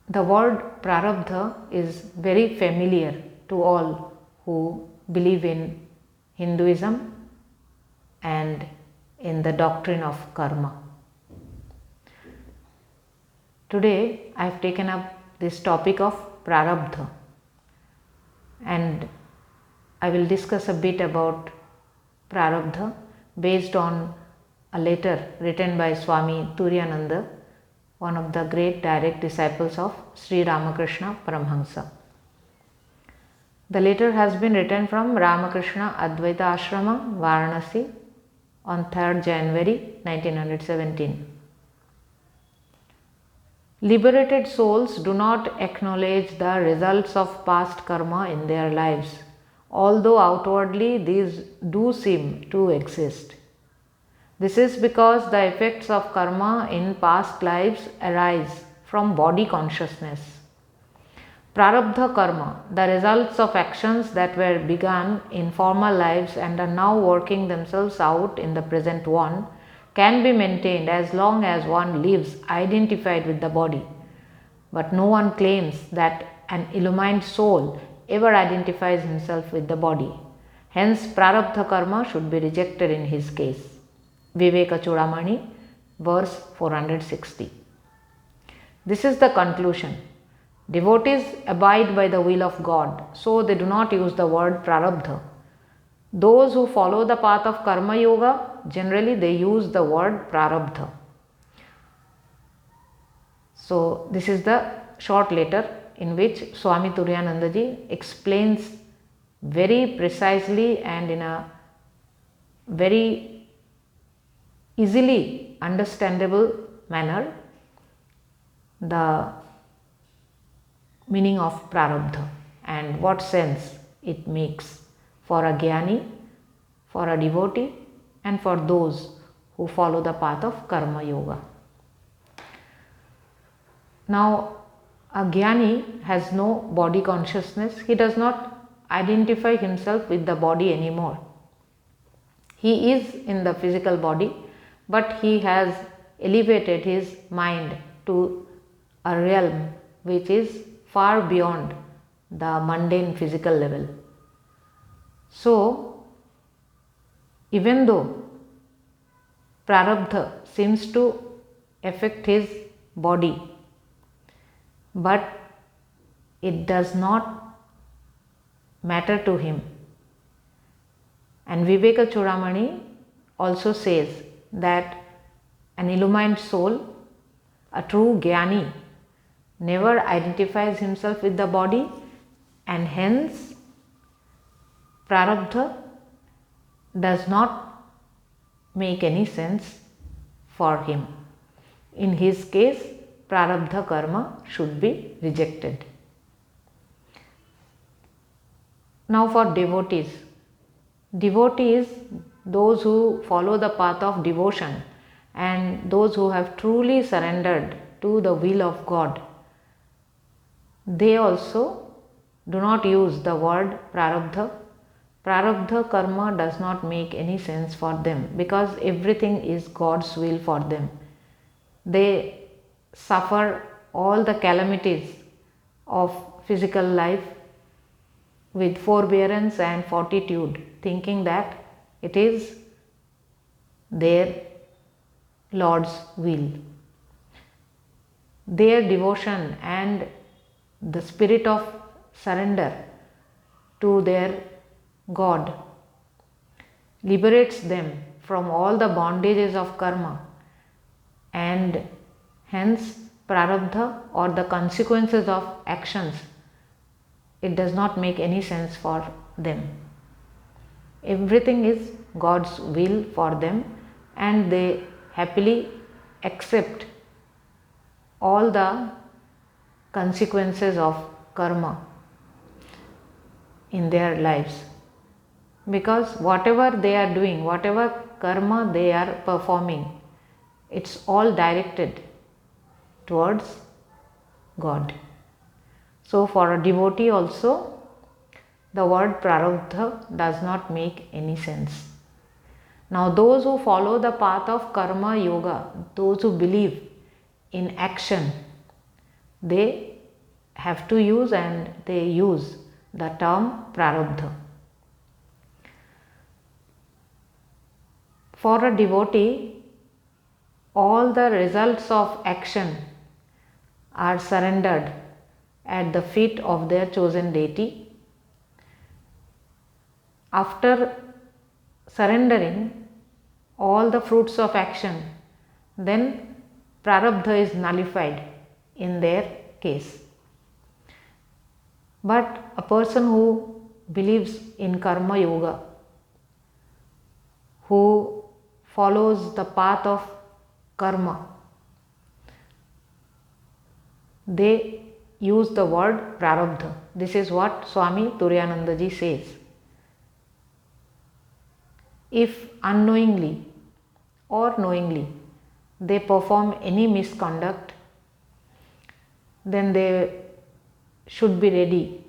The word Prarabdha is very familiar to all who believe in Hinduism and in the doctrine of karma. Today I have taken up this topic of Prarabdha, and I will discuss a bit about Prarabdha based on a letter written by Swami Turiyananda, one of the great direct disciples of Sri Ramakrishna Paramhansa. The letter has been written from Ramakrishna Advaita Ashrama, Varanasi on 3rd January 1917. Liberated souls do not acknowledge the results of past karma in their lives, although outwardly these do seem to exist. This is because the effects of karma in past lives arise from body consciousness. Prarabdha karma, the results of actions that were begun in former lives and are now working themselves out in the present one, can be maintained as long as one lives identified with the body. But no one claims that an illumined soul ever identifies himself with the body. Hence, Prarabdha karma should be rejected in his case. Viveka Chudamani, verse 460. This is the conclusion. Devotees abide by the will of God, so they do not use the word Prarabdha. Those who follow the path of Karma Yoga, generally they use the word Prarabdha. So, this is the short letter in which Swami Turiyananda ji explains very precisely and in a very easily understandable manner the meaning of Prarabdha and what sense it makes for a jnani, for a devotee, and for those who follow the path of Karma Yoga. Now, a jnani has no body consciousness. He does not identify himself with the body anymore. He is in the physical body, but he has elevated his mind to a realm which is far beyond the mundane physical level. So, even though Prarabdha seems to affect his body, but it does not matter to him. And Viveka Chudamani also says that an illumined soul, a true jnani, never identifies himself with the body, and hence Prarabdha does not make any sense for him. In his case, Prarabdha karma should be rejected. Now for devotees. Devotees, those who follow the path of devotion and those who have truly surrendered to the will of God, they also do not use the word Prarabdha. Prarabdha karma does not make any sense for them because everything is God's will for them. They suffer all the calamities of physical life with forbearance and fortitude, thinking that it is their Lord's will. Their devotion and the spirit of surrender to their God liberates them from all the bondages of karma, and hence Prarabdha or the consequences of actions, it does not make any sense for them. Everything is God's will for them, and they happily accept all the consequences of karma in their lives, because whatever they are doing, whatever karma they are performing, it's all directed towards God. So for a devotee also, the word Prarabdha does not make any sense. Now those who follow the path of Karma Yoga, those who believe in action, they have to use, and they use the term Prarabdha. For a devotee, all the results of action are surrendered at the feet of their chosen deity. After surrendering all the fruits of action, then Prarabdha is nullified in their case. But a person who believes in Karma Yoga, who follows the path of karma, they use the word Prarabdha. This is what Swami Turiyananda ji says. If unknowingly or knowingly they perform any misconduct, then they should be ready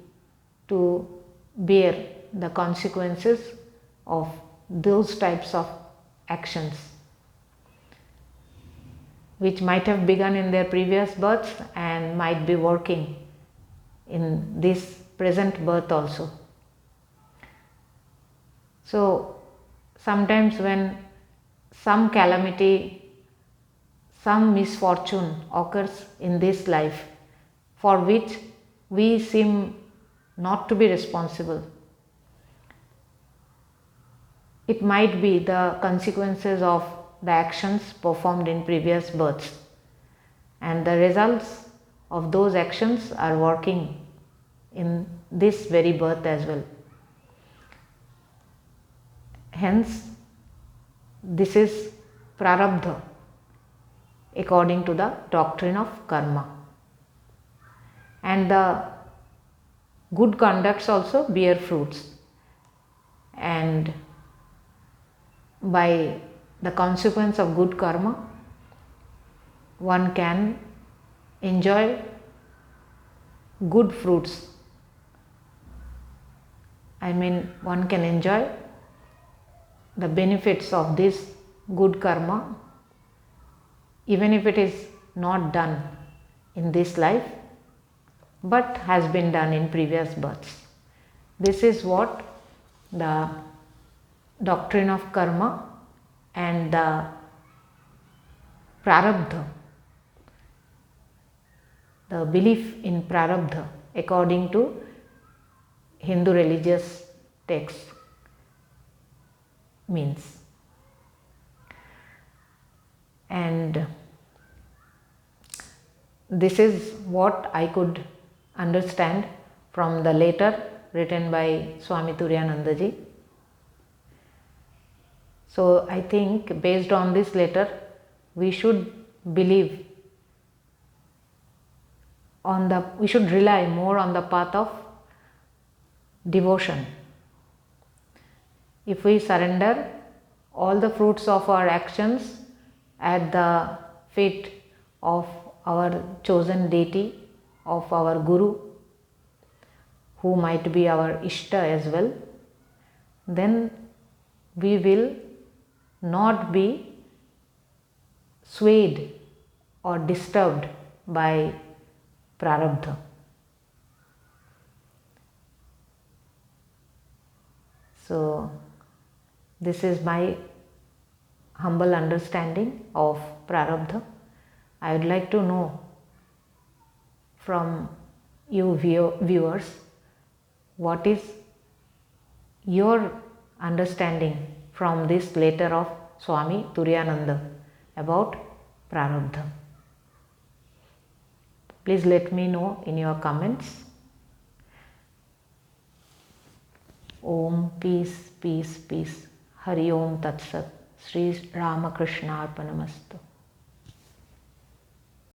to bear the consequences of those types of actions, which might have begun in their previous births and might be working in this present birth also. So sometimes when some calamity, some misfortune occurs in this life, for which we seem not to be responsible, it might be the consequences of the actions performed in previous births, and the results of those actions are working in this very birth as well. Hence, this is Prarabdha according to the doctrine of karma. And the good conducts also bear fruits, and by the consequence of good karma, one can enjoy good fruits. I mean, one can enjoy the benefits of this good karma, even if it is not done in this life, but has been done in previous births. This is what the doctrine of karma and the Prarabdha, the belief in Prarabdha according to Hindu religious texts means. And this is what I could understand from the letter written by Swami Turiyananda ji. So I think based on this letter, we should believe on the, we should rely more on the path of devotion. If we surrender all the fruits of our actions at the feet of our chosen deity, of our Guru, who might be our Ishta as well, then we will not be swayed or disturbed by Prarabdha. So this is my humble understanding of Prarabdha. I would like to know from you viewers, what is your understanding from this letter of Swami Turiyananda about Prarabdha. Please let me know in your comments. Om, peace, peace, peace. Hari Om Tat Sat. Sri Ramakrishna Arpanamastu.